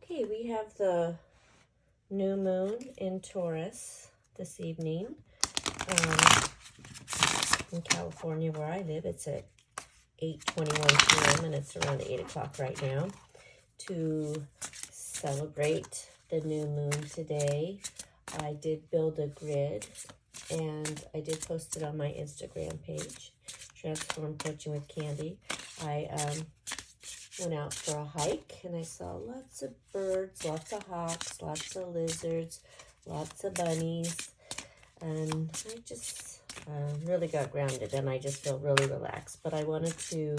Okay, we have the new moon in Taurus this evening. In California where I live, it's at 8:21 p.m. and it's around 8 o'clock right now. To celebrate the new moon today, I did build a grid and I did post it on my Instagram page, Transform Coaching with Candy. I went out for a hike and I saw lots of birds, lots of hawks, lots of lizards, lots of bunnies, and I just really got grounded and I just feel really relaxed. But I wanted to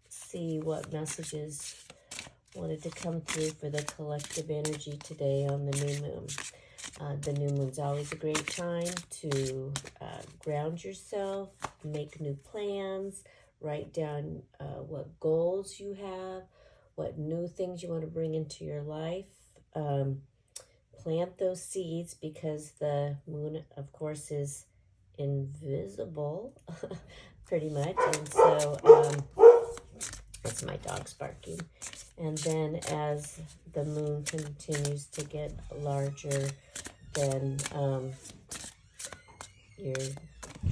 see what messages wanted to come through for the collective energy today on the new moon. The new moon's always a great time to ground yourself, make new plans, write down what goals you have, what new things you want to bring into your life. Plant those seeds because the moon, of course, is invisible, pretty much. And so that's my dog's barking. And then as the moon continues to get larger, then your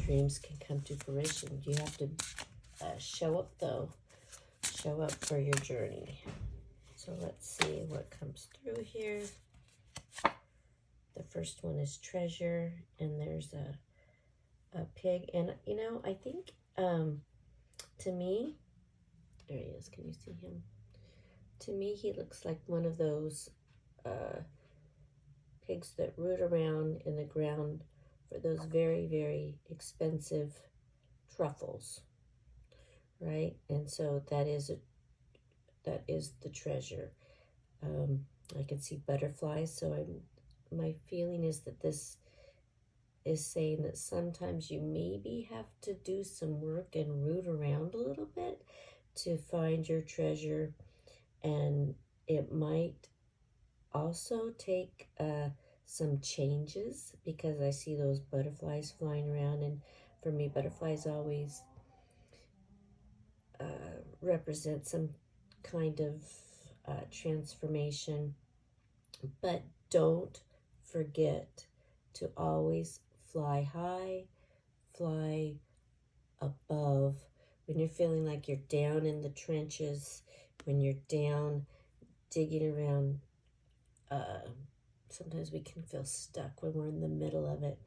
dreams can come to fruition. You have to show up, though. Show up for your journey. So let's see what comes through here. The first one is treasure, and there's a pig. And, you know, I think, to me, there he is. Can you see him? To me, he looks like one of those pigs that root around in the ground for those very, very expensive truffles, right? And so that is the treasure. I can see butterflies, so my feeling is that this is saying that sometimes you maybe have to do some work and root around a little bit to find your treasure, and it might also take some changes because I see those butterflies flying around, and for me, butterflies always represent some kind of transformation. But don't forget to always fly high, fly above. When you're feeling like you're down in the trenches, when you're down digging around, sometimes we can feel stuck when we're in the middle of it.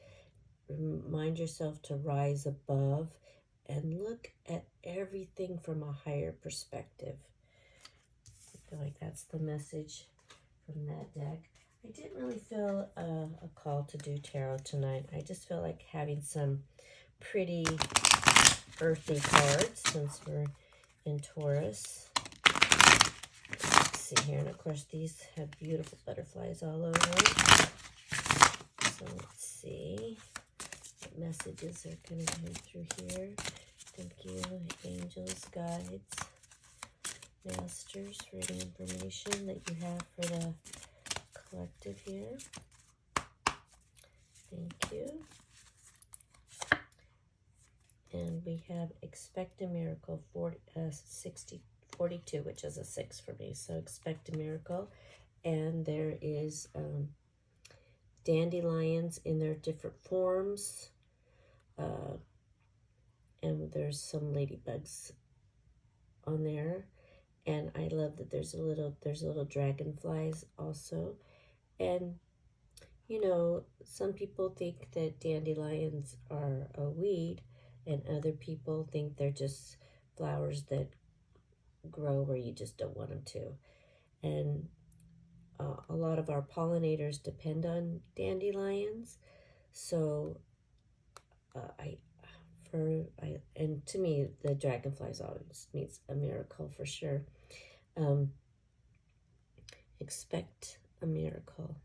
Remind yourself to rise above and look at everything from a higher perspective. I feel like that's the message from that deck. I didn't really feel a call to do tarot tonight. I just feel like having some pretty earthy cards since we're in Taurus. Let's see here. And of course, these have beautiful butterflies all over them. So let's see what messages are going to come through here. Thank you, angels, guides, masters, for any information that you have for the collective here. Thank you. And we have expect a miracle 42, which is a 6 for me. So expect a miracle. And there is dandelions in their different forms. And there's some ladybugs on there. And I love that there's little dragonflies also. And, you know, some people think that dandelions are a weed, and other people think they're just flowers that grow where you just don't want them to. And a lot of our pollinators depend on dandelions. So and to me, the dragonflies always means a miracle for sure. Expect a miracle.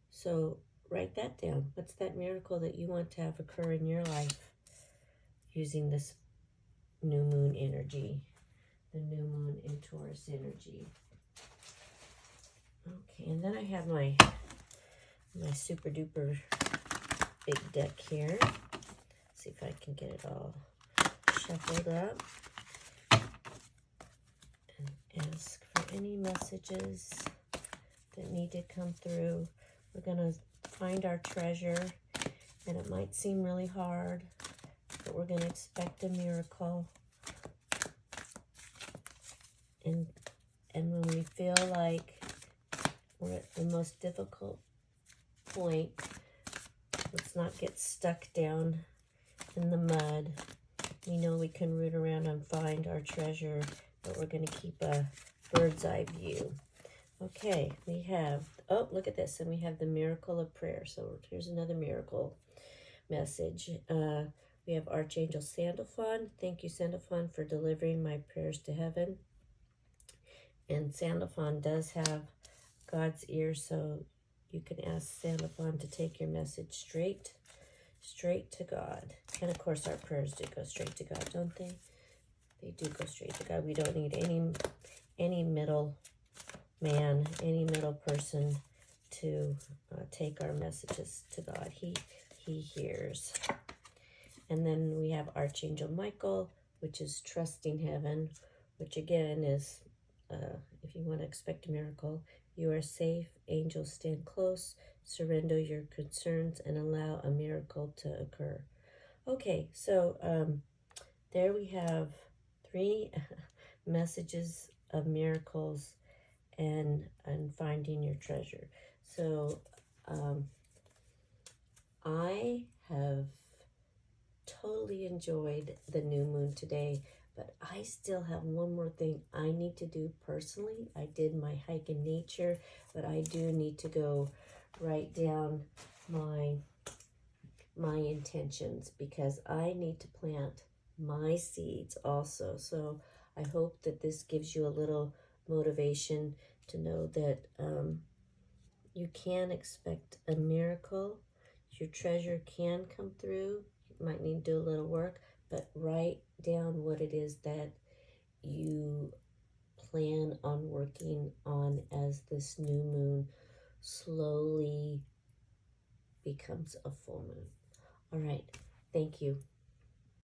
So write that down. What's that miracle that you want to have occur in your life using this new moon energy, the new moon in Taurus energy? Okay, and then I have my super duper big deck here. See if I can get it all shuffled up and ask for any messages that need to come through. We're going to find our treasure, and it might seem really hard, but we're going to expect a miracle. And when we feel like we're at the most difficult point, let's not get stuck down in the mud. We know we can root around and find our treasure, but we're going to keep a bird's eye view. Okay, we have, oh, look at this, and we have the miracle of prayer. So here's another miracle message. We have Archangel Sandalphon. Thank you, Sandalphon, for delivering my prayers to heaven. And Sandalphon does have God's ear, so you can ask Sandalphon to take your message straight to God. And of course, our prayers do go straight to God, don't they? They do go straight to God. We don't need any middle man, any middle person to take our messages to God. He hears. And then we have Archangel Michael, which is trusting heaven, which again is, if you want to expect a miracle, you are safe, angels stand close, surrender your concerns, and allow a miracle to occur. Okay, so there we have 3 messages of miracles and finding your treasure. So I have totally enjoyed the new moon today, but I still have one more thing I need to do personally. I did my hike in nature, but I do need to go write down my intentions, because I need to plant my seeds also. So I hope that this gives you a little motivation to know that you can expect a miracle. Your treasure can come through. You might need to do a little work, but write down what it is that you plan on working on as this new moon slowly becomes a full moon. All right. Thank you.